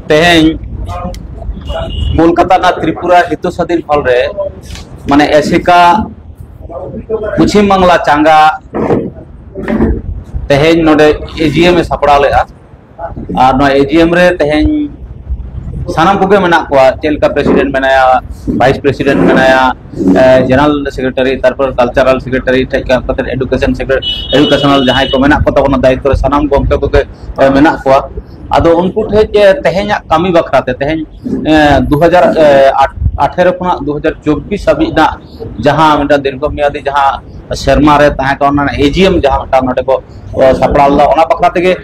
तेहें कोलकाता त्रिपुरा हितो स्वाधीन फल रे माने एशिका पश्चिम बांगला चांगा तेहें नोडे एजीएम सापड़ा लेगा और ना एजीएम रे तेहें सानाम कोगे मेना कोआ चेलका प्रेसिडेंट बनाया वाइस प्रेसिडेंट बनाया जनरल सेक्रेटरी तारपर cultural secretary education secretary educational जहां को मेना को तबना दायित्व सानाम गोमके कोगे मेना कोआ आदो उनको तेहें कमी बखराते तेहें 2018 खुना 2024 हाबी ना जहां मेटा दीर्घमेयादी जहां शर्मा रे ताहे का एजीएम जहां मेटा नोडे को सापड़ा ला ओना बखरा तेगे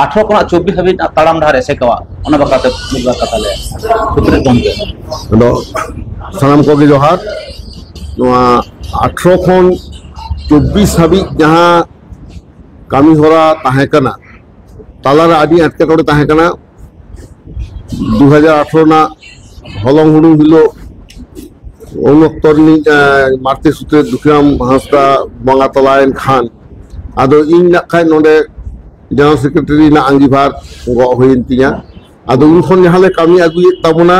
18 खुना 24 हाबी ताड़ाम डाहर एसेकवा ओना बखराते मुगा कथा ले पुत्र गमके नो सानाम कोगे जोहार नोआ 18 खन 24 हाबी जहां कमी होरा ताहे कना तालारा आदि एटकेटोड़े ताहे कना 2018 ना हलंग हुडुं हिलो उन अक्तरनी मारते सुते दुखिराम हांसदा बंगा तलायन खान आदो इन नाखाय नोडे जनरल सेक्रेटरी ना आंगीभार गो होइन तिया आदो उन खन जहाले कामी आगुये ताबोना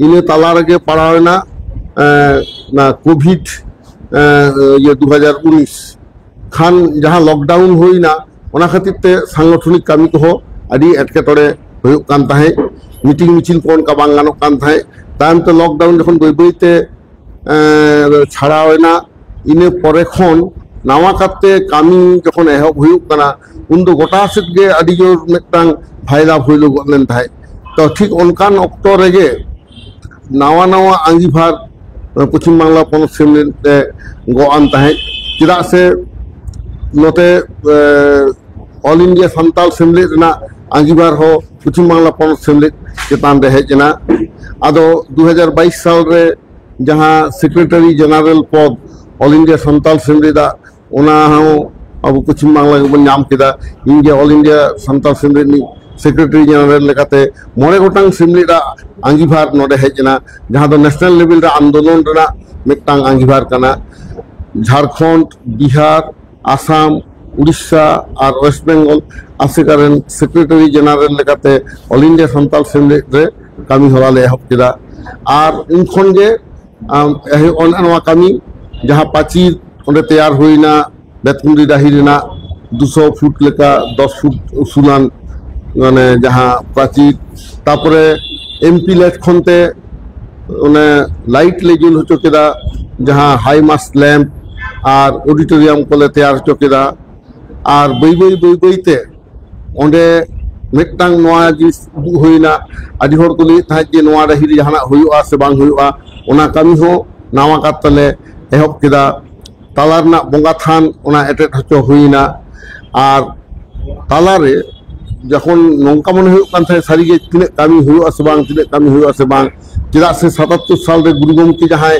इने ताला रेगे पड़ावेना ना कोविड ये 2019 खान जहां लॉकडाउन होइना ओना खातिर ते सांगठनिक कामी को आदि एटकेटोड़े हुयुक कान ताहे मीटिंग मिचिल कोन का बांग गानोक कान थाहे तायम ते लॉकडाउन जखन बई बईते छाड़ावेना इने परे खन नावा काते कामी जखन एहब हुयुक काना उन दो गोटा सेट गे आदि जोर मेटांग फायदा हुइलो गलेन थाहे तो ठीक ओनकान अक्तो रेगे नावा नावा आंगीभार पश्चिम बांगला पनत सेमलेते गो आन थाहे चिदा से नोते ऑल इंडिया संताल सेमलेट ना आंगीभार हो पश्चिम बांगला पनत सेमलेट चेतान रे हेजना आदो 2022 साल रे जहां सेक्रेटरी जनरल पद ऑल इंडिया संताल सेमलेदा ओना हो अब पश्चिम बांगला के बन नाम केदा इंडिया ऑल इंडिया संताल सेमलेट नि सेक्रेटरी जनरल लेकाते मोरे गोटांग सेमलेदा आंगीभार नोडे हेजना जहां दो नेशनल लेवल रे आंदोलन रेना मेटांग आंगीभार काना झारखंड बिहार आसाम उड़ीसा और वेस्ट बेंगल आसिकारेन सेक्रेटरी जनरल लेकाते ऑल इंडिया संताल सेमलेट रे कामी होला ले एहब केदा और उन खन गे ओना कामी जहां पाचिर ओंडे तैयार होइना बेतकुंडी डाही रेना 200 फुट लेका 10 फुट उसूलान माने जहां प्राचीर तापरे एमपी लेट खनते ओने लाइट ले जुल होचो केदा जहां हाई मास्ट लैम्प और ऑडिटोरियम को ले तैयार होचो केदा और बई बईते ओंडे मेटांग नोआ जिस होइना आदि होर को लई थाय जे नोआ रही जहाना होयुआ से बांग होयुआ ओना कामी हो नावा कातले एहब केदा तालारना बंगा थान ओना एटेट होचो होइना और तालारे जखन नौका मन हुयुक कान थाय सारी गे तिने कामी हुयुआ से बांग तिने कामी हुयुआ से बांग चिदा से 77 साल रे गुरु गोमती जहाय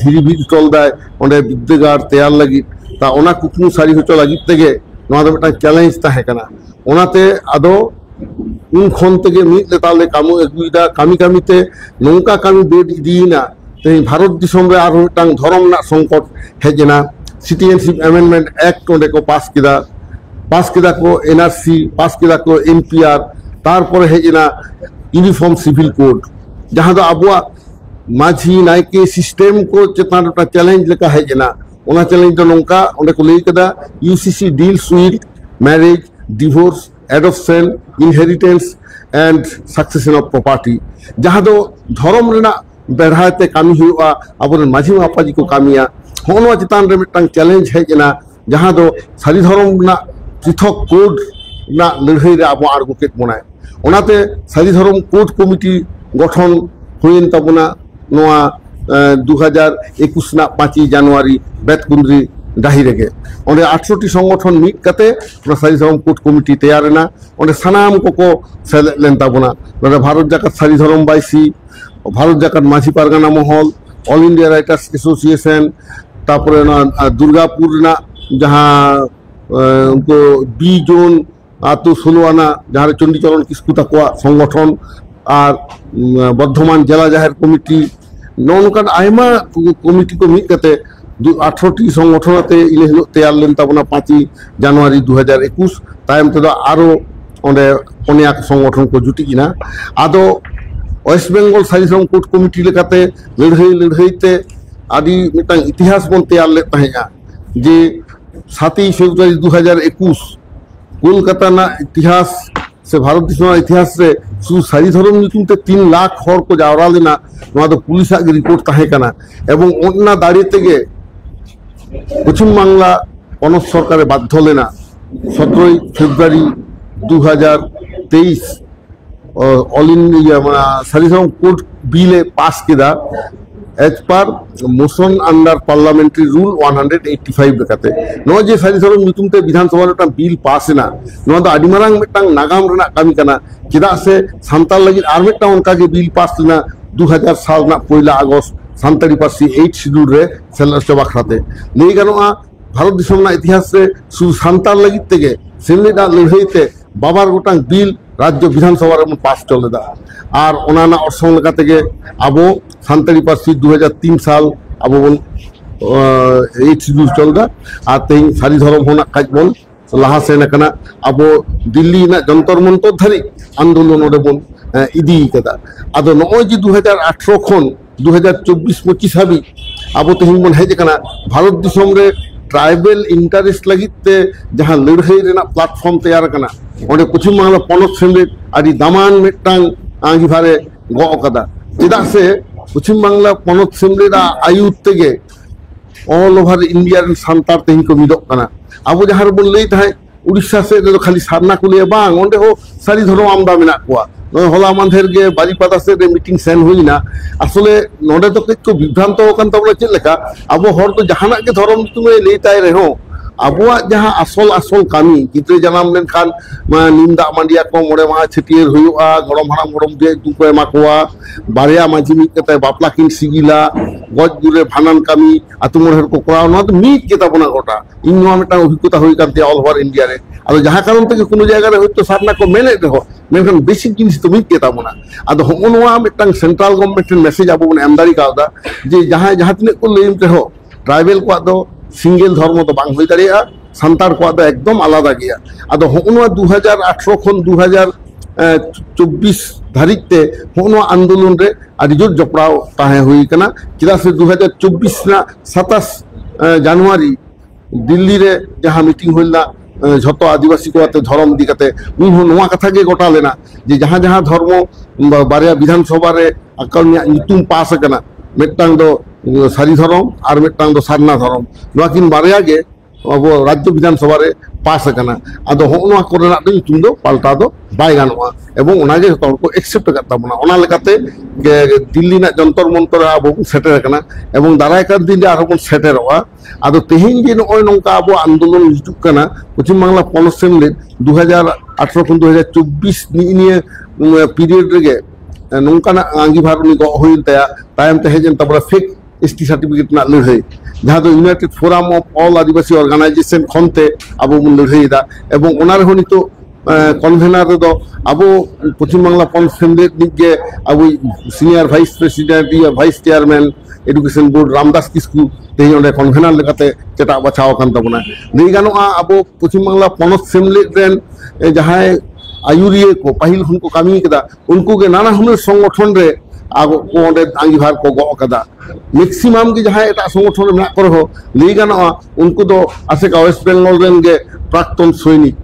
धीरी भी टोल दाय ओंडे विद्यागार तैयार लगी ता ओना कुकमु सारी होचो लगी तेगे नोआ दो मेटा चैलेंज ताहे कना ओनाते आदो उन खन तेगे मिद लेताले कामु अगुइदा कामी कामीते नौका कामी बेड इदीना ते भारत दिसम रे आर मेटांग धरम ना संकट हेजना सिटीजनशिप अमेंडमेंट एक्ट ओंडे को पास किदा को एनआरसी पास किदा को एनपीआर तार पर हेजना यूनिफॉर्म सिविल कोड जहां दो अबुआ माझी नायके सिस्टम को चेतान चैलेंज लेका हेजना ओना चैलेंज दो नौका ओंडे को लई कदा UCC deals with marriage divorce adoption inheritance and succession of property जहां दो धर्म रेना बेढ़ाते कामी हुआ अब माझी मापाजी को कामिया होनो चेतान रे मिटांग चैलेंज हेजना जहां दो सारी धर्म ना पृथक कोड ना लड़ाई रे अब आड़गो केत बनाय ओनाते सारी धर्म कोड कमिटी गठन हुइन तबना नोआ 2021 ना 5 जनवरी बेतकुंद्री डाही रेगे ओंडे 18टी संगठन मिट कते सारी धर्म कोड कमिटी तैयार ना ओंडे सानाम को सेलेद लेन तबना नोडे भारत जाकात सारी धर्म बाईसी भारत जाकात माझी पारगाना महल ऑल इंडिया राइटर्स एसोसिएशन तापरे ना दुर्गापुर ना जहां उनको बी जोन आतो सोलवाना जहां चंडीचरण किस्कू तकवा संगठन और बर्धमान जिला जाहिर कमिटी नौकान आयमा कमिटी को मिट कते 18टी संगठनते इले तैयार लेन तबना 5 जनवरी 2021 तायम तेदो आरो onde ponia songgothon ko jutikina ado West Bengal Sari Saram Court Committee lekate ᱞᱟᱹᱲᱦᱟᱹᱭ ᱛᱮ ᱟᱹᱰᱤ ᱢᱤᱫᱴᱟᱝ ᱤᱛᱤᱦᱟᱥ ᱵᱚᱱ ᱛᱮᱭᱟᱨ ᱞᱮᱫ ᱛᱟᱦᱮᱸᱜᱼᱟ ᱡᱮ 7 ফেব্রুয়ারি 2021 কলকাতা রᱮᱱᱟᱜ ইতিহাস সে ভারত দেশের ইতিহাস রে শুধু সারি ধরম নিতুম তে 3 লাখ হড় কো জাওরা লেনা নোয়া দো পুলিশাগ রিপোর্ট তাহে কানা এবং অন্যা দাঁড়িয়ে থেকে পশ্চিম বাংলা পনত সরকারে বাধ্য লেনা 17 ফেব্রুয়ারি 2023 ऑल इंडिया सारी कोर्ट बिले पास किया as per motion under parliamentary rule 185 लेकाते नो जे सारी सरम नितुमते विधानसभा रे बिल पास ना नो द आदि मारांग मिटांग नागाम रेना कामी कना चिदा से सांताल लगी आर मिटांग उनका के बिल पास लेना 2000 साल ना 1 अगस्त सांताली पासी 8 शेड्यूल रे सेलर चबा खाते नहीं गनोआ भारत दिसम ना इतिहास रे सु सांताल लगी तेगे सेलेदा लड़ाईते बाबार गोटांग बिल राज्य विधानसभा रे पास चलेदा और ओनाना अर्संग लेका तेगे आबो सानताली पार्सी 2003 साल आबो बन 8 शेड्यूल चलदा और तेई सारी धर्म होना काज बन लाहा सेन कना आबो दिल्ली ना जंतर मंतर धरी आंदोलन ओडे बन इदी कदा आदो नय जे 2018 खन 2024-25 हाबी आबो तेही बन हेज कना भारत दिसम रे ट्राइबल इंटरेस्ट लगिते जहां लड़ाई रेना प्लेटफॉर्म तैयार कना ओडे पश्चिम बांगला पनत सेमलेट आदि दामान मिटांग आंगिभारे गो कदा चेदा से पश्चिम बांगला पनत सेमलेटा आयुत तेगे ऑल ओवर इंडिया रे सांतार तेही को मिदो कना आबो जहां बन लई थाय उड़ीसा से दो खाली सारना को ले बांग ओंडे हो सारी धर्म आमदा मेना कोआ होला मानधेर गे बारीपादा से मीटिंग सेन हुईना असले नोडे तो को विभ्रांत होकन तबले चेक लेका आबो हर तो जहाना के धर्म तुमे लेताय रहो आबुआ जहां असल कामी गिद्रे जनाम लेन खान निंदा मांडिया को मोड़े मा छटियर हुआ गरम हाराम गरम दे दुको एमा कोआ बारिया माजी मिट कते बापला किन सिगिला गज गुरे भानान कामी आतु मोहर को कोरा न तो मिट के तबना गोटा इन नो मिटा अभिज्ञता होई काते ऑल ओवर इंडिया रे आदो जहां कारण तक कोनो जायगा रे होतो सारना को मेने रहो मेनखान बेसिक जिनिस तो मिट के तबना आदो होनोआ मिटांग सेंट्रल गवर्नमेंट मैसेज आबो बन एमदारी कादा जे जहां तिने को लेम रहो ट्राइबल को दो सिंगल धर्म तो बांग हुई दाड़िया सांतार को एकदम आलादा गया आदो होनोआ 2018 खन 2024 धारिते होनोआ आंदोलन रे आदि जोर जपड़ाव ताहे हुई कना चिदा से 2024 ना 27 जनवरी दिल्ली रे जहां मीटिंग होइला झतो आदिवासी को आते धर्म दिकते उन नोआ कथा के गोटा लेना जे जहां जहां धर्म बारिया विधानसभा रे अकलनिया नितुम पास कना मिटांग दो सारी धर्म और मिटांग दो सारना धर्म नोकिन बारिया गे अब राज्य विधानसभा रे पास कना आदो होनोआ कोरेना दो नितुम दो पाल्टा दो बाय गानोआ एवं ओनागे जतो को एक्सेप्ट करता बना ओना लेकाते दिल्ली ना जंतर मंतर आबो सेटर कना एवं दाराय का दिन आरो बन सेटरवा आदो तेहिन जे नय नंका आबो आंदोलन हिजुक कना पश्चिम बांगला पनत सेमलेट 2018 खन 2024 निये पीरियड रेगे नंकाना आंगिभार उनी गो होइन तया तायम ते हेजन तबरा फेक एसटी सर्टिफिकेट ना लड़ाई जहां तो United Forum of All Adivasi organisation खनते अब लड़ाईदा एवं ओनारे होनी तो कन्वेनर दो अब पश्चिम बांगला पनत सेमलेट निगे अब सीनियर वाइस प्रेसिडेंट या vice chairman education board Ramdas Kisku तेही ओंडे कन्वेनर लेकाते चेटा बाछाव कान तबना नहीं गानोआ अब पश्चिम बांगला पनत सेमलेट रेन जहां आयुरिये को पाहिल को कामी कदा उनको के नाना हुनर संगठन रे आगो ओंडे आंगिभार को गो कदा मैक्सिमम के जहां एटा संगठन में को रहो लई गानोआ उनको तो आसेका वेस्ट बेंगल रेन के प्राक्तन सैनिक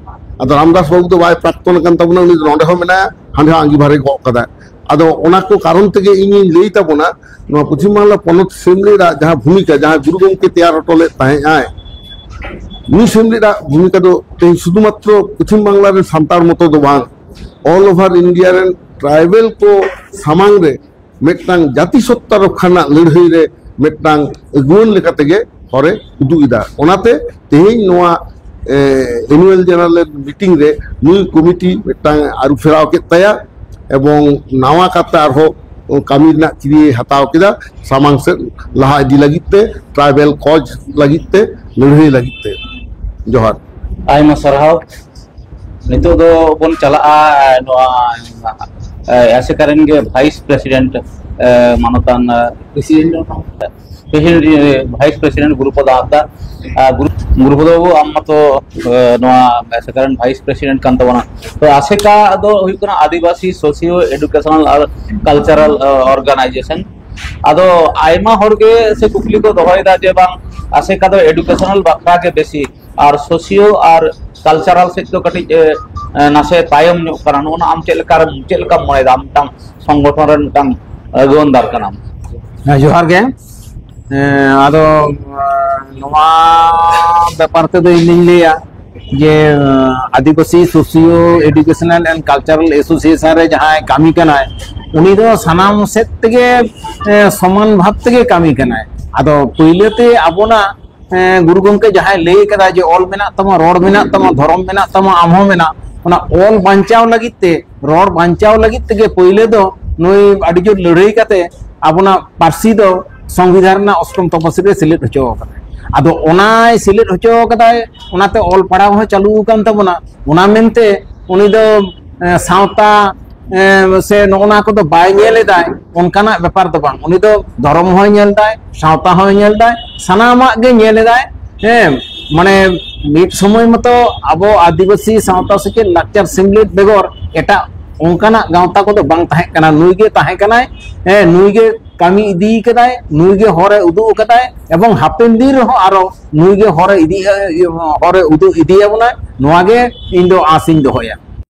आदो रामदास बाबू तो बाय प्राक्तन कान तबना उनी नोंडे हो मेना हांडे आंगिभारे गो कदा आदो ओना को कारण तेगे इनी लई तबना नो पश्चिम बांगला पनत सेमलेरा जहां भूमिका जहां गुरु गंके तैयार टोले ताहे आए नी सेमलेरा भूमिका दो ते शुधुमात्र पश्चिम बांगला रे सांतार मतो दो बांग ऑल ओवर इंडिया रे ट्राइबल को सामांग रे मिटांग जाति सत्ता रक्षाना लड़ाई रे मिटांग गुण लेकातेगे हरे उदुइदा ओनाते तेहिन नोआ एनुअल जनरल मीटिंग रे नुई कमिटी मिटांग आरु फेराव के तया एवं नावा काते आरो कामी ना चिरी हताव केदा सामांग से लहा इदी लगिते ट्राइबल कॉज लगिते लड़ाई लगिते जोहार आयमा सरहाव नितो दो बन चला ऐसे करेंगे वाइस प्रेसिडेंट मानतान president vice president Gurupada Hansda Gurupada Babu आम तो सेकेंड भाइस प्रेसिडेंट कान तबना तो आसेका दो हुई कना आदिवासी सोशियो एडुकेशनल और कल्चरल ऑर्गेनाइजेशन आदो आयमा होरगे से कुकली को दोहयदा जे बांग आसेका दो एडुकेशनल बाखरा के बेसी और सोशियो और कल्चरल से तो कटी नासे तायम न्यो कना नोना आम चेलका मनेदा आम तंग संगठन रन तंग गोंदार कना जोहार गे आदो नोवा व्यापार ते दो इन लिया जे Adivasi socio educational and cultural association रे जहां कामी कना उनी दो सनाम सेत तेगे समान भाव तेगे कामी कना आदो पहिले आबोना गुरु गंके जहां ले कदा जे ऑल मेना तमा रोड मेना तमा धर्म मेना तमा आमहो मेना ओना ऑल बांचाव लगिते रोड बांचाव लगिते के पहिले दो नई आडी जो लड़ाई काते आबोना पारसी दो संविधान ना अष्टम तपसिल रे सिलेक्ट होचो कदा आदो ओनाय सिलेक्ट होचो कदा ओनाते ऑल पढ़ाव हो चालू कान तबना ओना मेनते उनी दो सावता से नोना को तो बाय नेलेदाय उनकाना व्यापार तो बांग उनी दो धर्म हो नेलदाय सावता हो नेलदाय सनामा गे नेलेदाय माने मिट समय मतो आबो आदिवासी सावता से के लाक्चर सिमलेट बेगोर एटा उनकाना गांवता को तो बांग ताहे कना नुईगे ताहे कनाय नुईगे कामी इदी कदाय नुईगे हरे उदु कदाय एवं हापेन दिन हो आरो नुईगे हरे इदी हरे उदु इदी आबोना नोआगे इन दो आसिन दोहया।